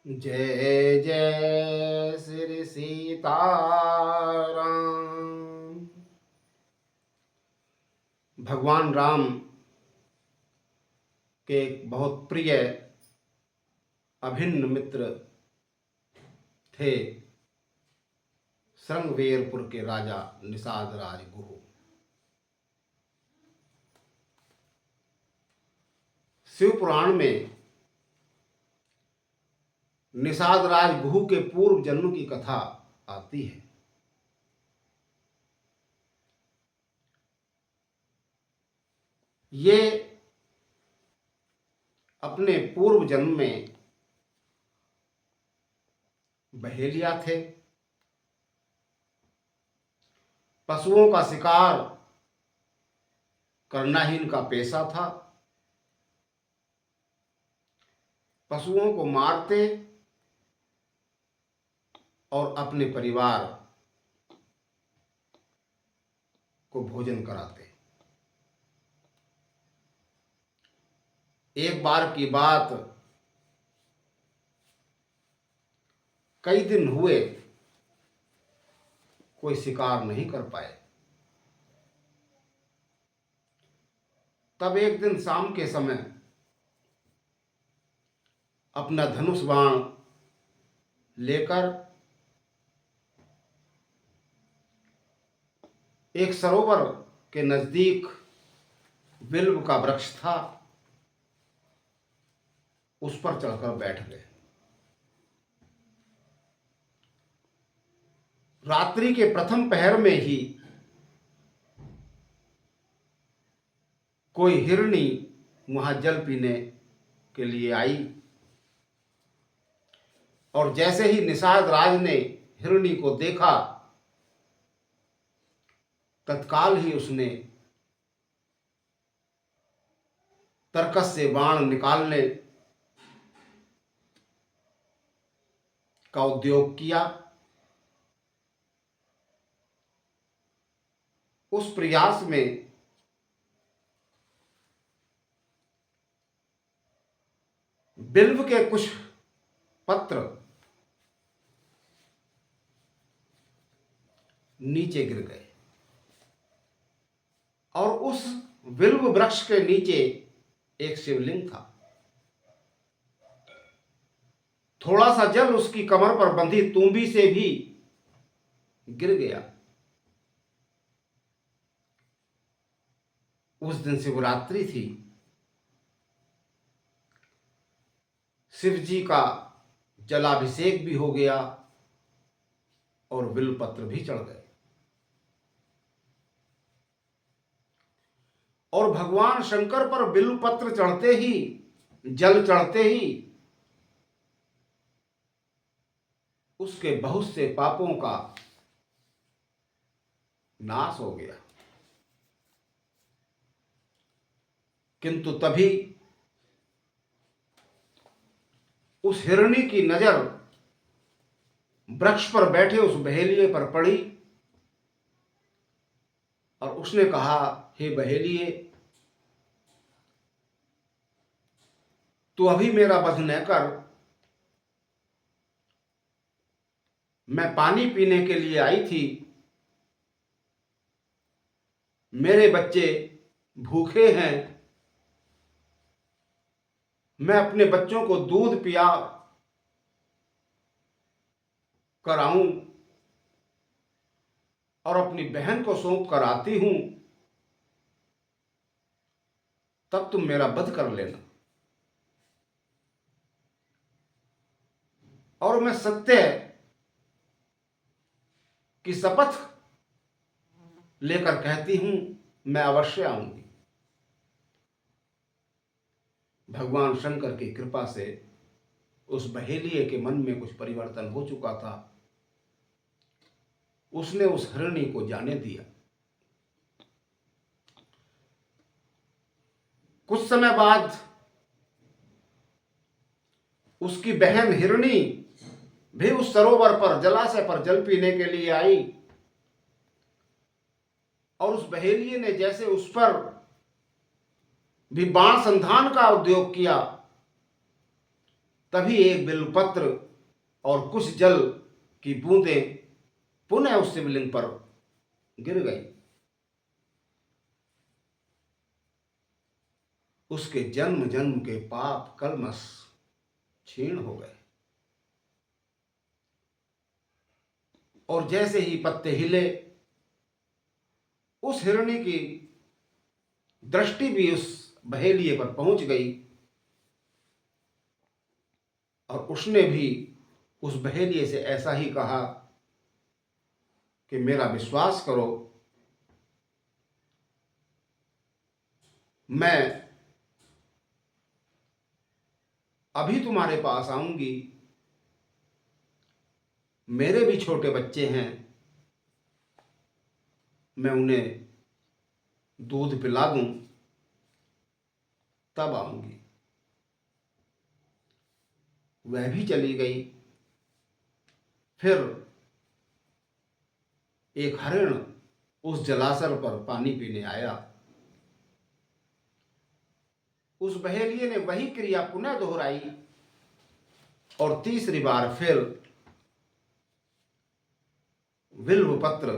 जय जय श्री सीताराम। भगवान राम के एक बहुत प्रिय अभिन्न मित्र थे श्रृंगवेरपुर के राजा निषाद राज गुरु। शिव पुराण में निषाद राज गुहू के पूर्व जन्म की कथा आती है। ये अपने पूर्व जन्म में बहेलिया थे। पशुओं का शिकार करना ही इनका पेशा था। पशुओं को मारते और अपने परिवार को भोजन कराते। एक बार की बात, कई दिन हुए कोई शिकार नहीं कर पाए। तब एक दिन शाम के समय अपना धनुष बाण लेकर एक सरोवर के नजदीक बिल्व का वृक्ष था, उस पर चढ़कर बैठ गए। रात्रि के प्रथम पहर में ही कोई हिरनी वहां जल पीने के लिए आई और जैसे ही निषाद राज ने हिरनी को देखा, तत्काल ही उसने तरकस से बाण निकालने का उद्योग किया। उस प्रयास में बिल्व के कुछ पत्र नीचे गिर गए और उस बिल्व वृक्ष के नीचे एक शिवलिंग था। थोड़ा सा जल उसकी कमर पर बंधी तूंबी से भी गिर गया। उस दिन शिवरात्रि थी। शिव जी का जलाभिषेक भी हो गया और बिल्वपत्र भी चढ़ गए। और भगवान शंकर पर बिल्वपत्र चढ़ते ही, जल चढ़ते ही उसके बहुत से पापों का नाश हो गया। किंतु तभी उस हिरणी की नजर वृक्ष पर बैठे उस बहेलिये पर पड़ी और उसने कहा, हे बहेलिये, तू अभी मेरा वध न कर। मैं पानी पीने के लिए आई थी, मेरे बच्चे भूखे हैं, मैं अपने बच्चों को दूध पिया कराऊं और अपनी बहन को सौंप कर आती हूं, तब तुम मेरा वध कर लेना। और मैं सत्य की शपथ लेकर कहती हूं, मैं अवश्य आऊंगी। भगवान शंकर की कृपा से उस बहेलिये के मन में कुछ परिवर्तन हो चुका था। उसने उस हिरणी को जाने दिया। कुछ समय बाद उसकी बहन हिरणी भी उस सरोवर पर, जलाशय पर जल पीने के लिए आई और उस बहेलिये ने जैसे उस पर भी बाण संधान का उद्योग किया, तभी एक बिल्वपत्र और कुछ जल की बूंदें पुनः उस शिवलिंग पर गिर गई। उसके जन्म जन्म के पाप कलमश क्षीण हो गए। और जैसे ही पत्ते हिले, उस हिरणी की दृष्टि भी उस बहेलिए पर पहुंच गई और उसने भी उस बहेलिए से ऐसा ही कहा कि मेरा विश्वास करो, मैं अभी तुम्हारे पास आऊंगी, मेरे भी छोटे बच्चे हैं, मैं उन्हें दूध पिला दूं, तब आऊंगी। वह भी चली गई। फिर एक हरिण उस जलाशय पर पानी पीने आया। उस बहेलिए ने वही क्रिया पुनः दोहराई और तीसरी बार फिर बिल्वपत्र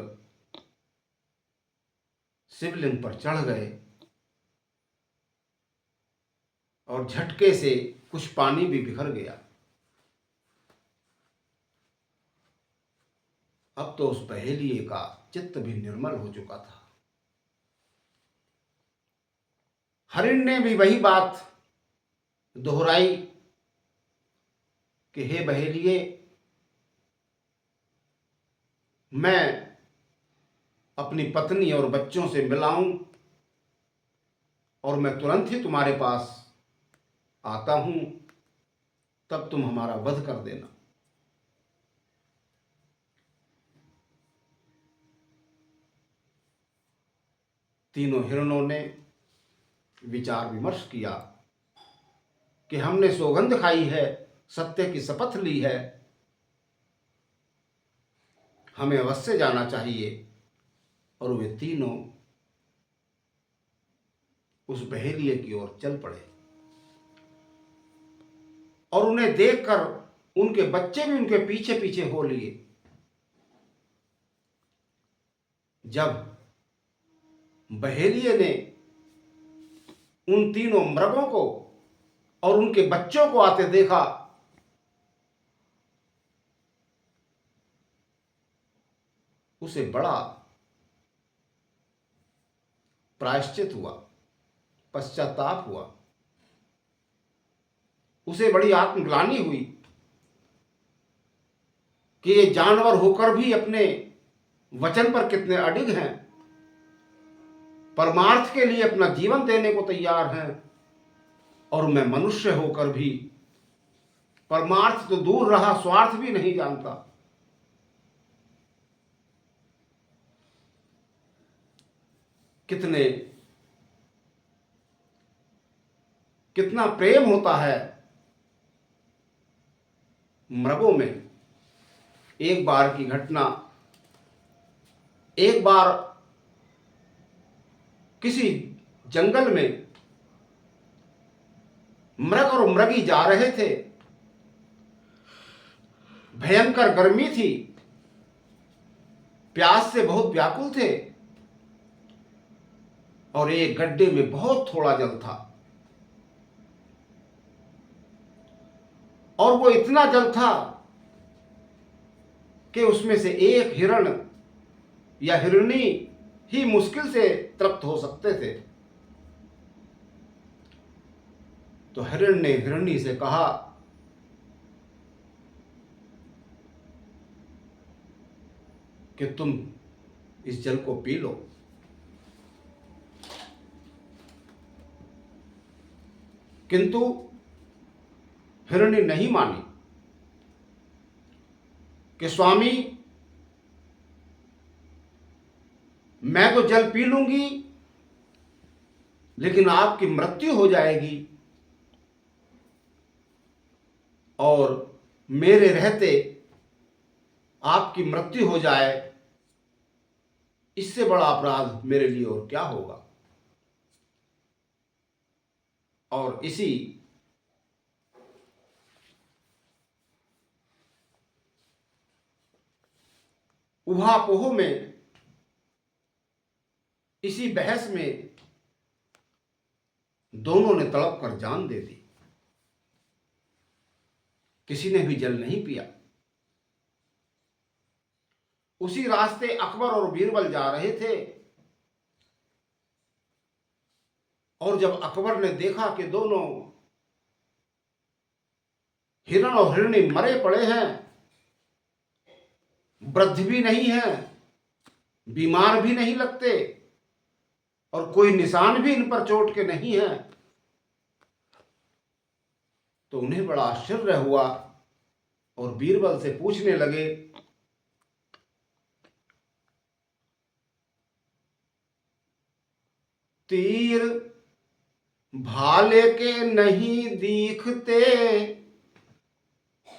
शिवलिंग पर चढ़ गए और झटके से कुछ पानी भी बिखर गया। अब तो उस बहेलिए का चित्त भी निर्मल हो चुका था। हरिण ने भी वही बात दोहराई कि हे बहेलिए, मैं अपनी पत्नी और बच्चों से मिलाऊं और मैं तुरंत ही तुम्हारे पास आता हूं, तब तुम हमारा वध कर देना। तीनों हिरणों ने विचार विमर्श किया कि हमने सौगंध खाई है, सत्य की शपथ ली है, हमें अवश्य जाना चाहिए। और वे तीनों उस बहेलिए की ओर चल पड़े और उन्हें देखकर उनके बच्चे भी उनके पीछे पीछे हो लिए। जब बहेलिए ने उन तीनों मृगों को और उनके बच्चों को आते देखा, उसे बड़ा प्रायश्चित हुआ, पश्चाताप हुआ, उसे बड़ी आत्मग्लानि हुई कि ये जानवर होकर भी अपने वचन पर कितने अडिग हैं, परमार्थ के लिए अपना जीवन देने को तैयार हैं, और मैं मनुष्य होकर भी परमार्थ तो दूर रहा, स्वार्थ भी नहीं जानता। कितना प्रेम होता है मृगों में। एक बार की घटना, एक बार किसी जंगल में मृग और मृगी जा रहे थे। भयंकर गर्मी थी, प्यास से बहुत व्याकुल थे और एक गड्ढे में बहुत थोड़ा जल था और वो इतना जल था कि उसमें से एक हिरण या हिरणी ही मुश्किल से तृप्त हो सकते थे। तो हिरण ने हिरणी से कहा कि तुम इस जल को पी लो। किंतु हिरणी नहीं मानी कि स्वामी, मैं तो जल पी लूंगी, लेकिन आपकी मृत्यु हो जाएगी और मेरे रहते आपकी मृत्यु हो जाए, इससे बड़ा अपराध मेरे लिए और क्या होगा। और इसी उहापोह में, इसी बहस में दोनों ने तड़प कर जान दे दी। किसी ने भी जल नहीं पिया। उसी रास्ते अकबर और बीरबल जा रहे थे और जब अकबर ने देखा कि दोनों हिरण और हिरणी मरे पड़े हैं, वृद्ध भी नहीं है, बीमार भी नहीं लगते और कोई निशान भी इन पर चोट के नहीं है, तो उन्हें बड़ा आश्चर्य हुआ और बीरबल से पूछने लगे, तीर भाले के नहीं दिखते,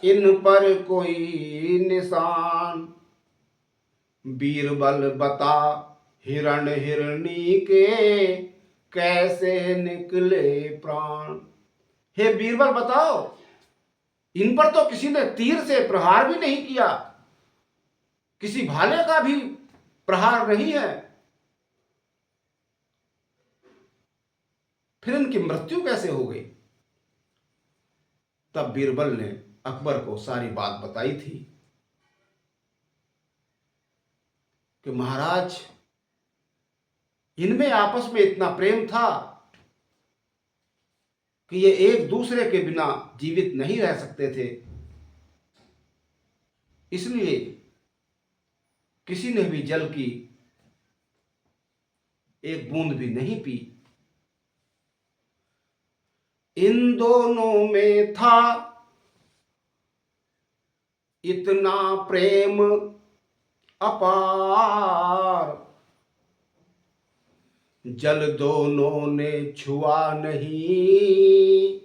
इन पर कोई निशान, बीरबल बता हिरण हिरणी के कैसे निकले प्राण। हे बीरबल बताओ, इन पर तो किसी ने तीर से प्रहार भी नहीं किया, किसी भाले का भी प्रहार नहीं है, फिर इनकी मृत्यु कैसे हो गई? तब बीरबल ने अकबर को सारी बात बताई थी कि महाराज, इनमें आपस में इतना प्रेम था कि ये एक दूसरे के बिना जीवित नहीं रह सकते थे, इसलिए किसी ने भी जल की एक बूंद भी नहीं पी। इन दोनों में था इतना प्रेम अपार, जल दोनों ने छुआ नहीं,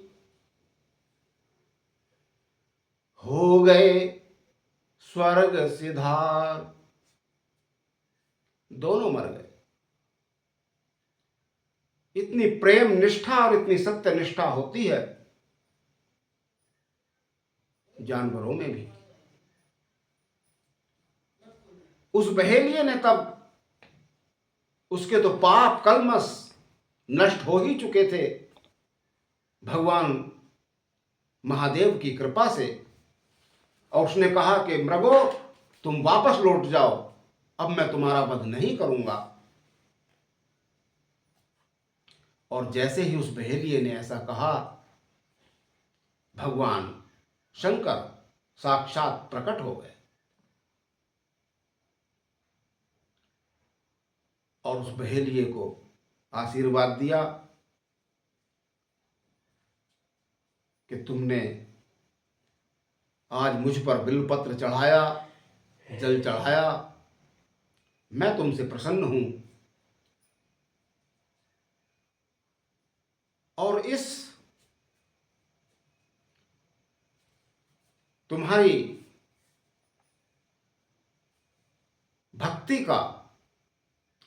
हो गए स्वर्ग सिधार। दोनों मर गए। इतनी प्रेम निष्ठा और इतनी सत्य निष्ठा होती है जानवरों में भी। उस बहेलिये ने तब, उसके तो पाप कलमस नष्ट हो ही चुके थे भगवान महादेव की कृपा से, और उसने कहा कि मृगो, तुम वापस लौट जाओ, अब मैं तुम्हारा वध नहीं करूंगा। और जैसे ही उस बहेलिये ने ऐसा कहा, भगवान शंकर साक्षात प्रकट हो गए और उस बहेलिये को आशीर्वाद दिया कि तुमने आज मुझ पर बिल्वपत्र चढ़ाया, जल चढ़ाया, मैं तुमसे प्रसन्न हूं और इस तुम्हारी भक्ति का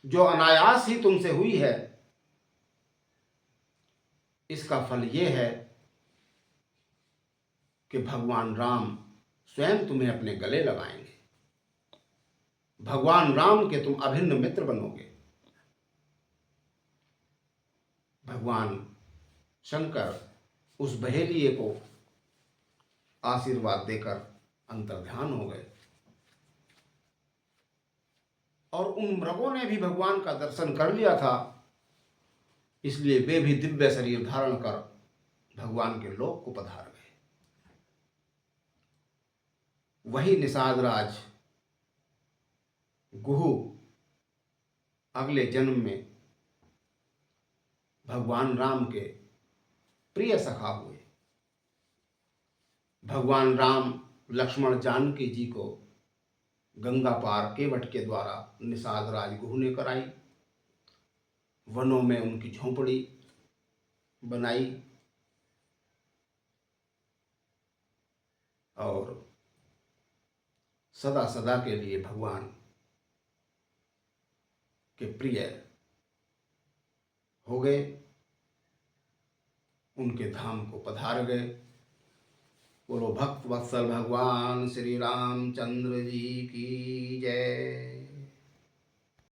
जो अनायास ही तुमसे हुई है, इसका फल ये है कि भगवान राम स्वयं तुम्हें अपने गले लगाएंगे। भगवान राम के तुम अभिन्न मित्र बनोगे। भगवान शंकर उस बहेलिये को आशीर्वाद देकर अंतर्ध्यान हो गए और उन मृगों ने भी भगवान का दर्शन कर लिया था, इसलिए वे भी दिव्य शरीर धारण कर भगवान के लोक को पधार गए। वही निषादराज गुहु अगले जन्म में भगवान राम के प्रिय सखा हुए। भगवान राम लक्ष्मण जानकी जी को गंगा पार केवट के द्वारा निषादराज गुहु ने कराई। वनों में उनकी झोंपड़ी बनाई और सदा सदा के लिए भगवान के प्रिय हो गए, उनके धाम को पधार गए, बोलो भक्त वत्सल भगवान श्री रामचंद्र जी की जय।